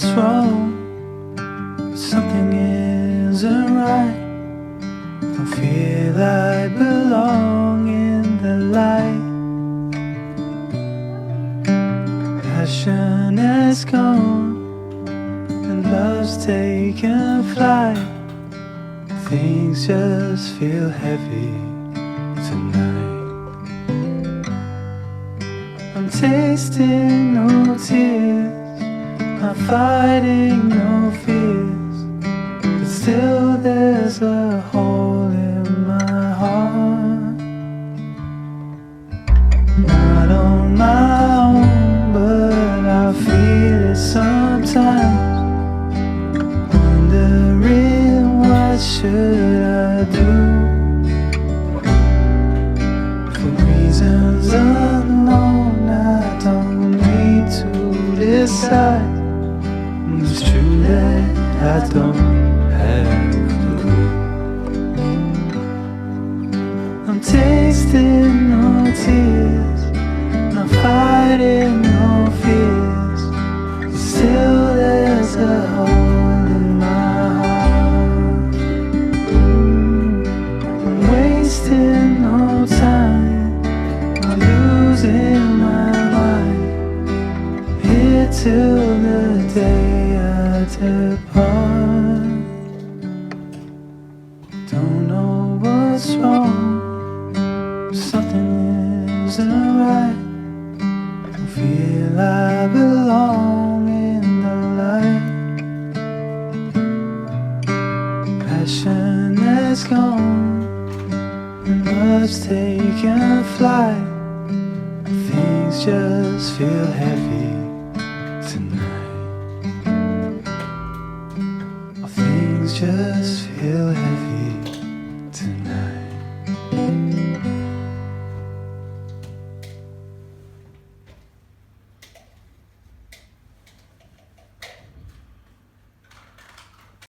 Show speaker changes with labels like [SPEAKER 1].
[SPEAKER 1] what's wrong, but something isn't right. Don't feel I belong in the light. Passion has gone and love's taken flight. Things just feel heavy tonight. I'm tasting no tears, I'm fighting no fears, but still there's a hole in my heart. Not on my own, but I feel it sometimes. Wondering what should I do? For reasons unknown, I don't need to decide. It's true that I don't have a clue. I'm tasting no tears, I'm fighting no fears, still there's a hole in my heart. I'm wasting no time, I'm losing my mind, here till the day I depart. Don't know what's wrong, something isn't right. Don't feel I belong in the light. Passion has gone and love's taken flight. Things just feel heavy tonight. Things just feel heavy.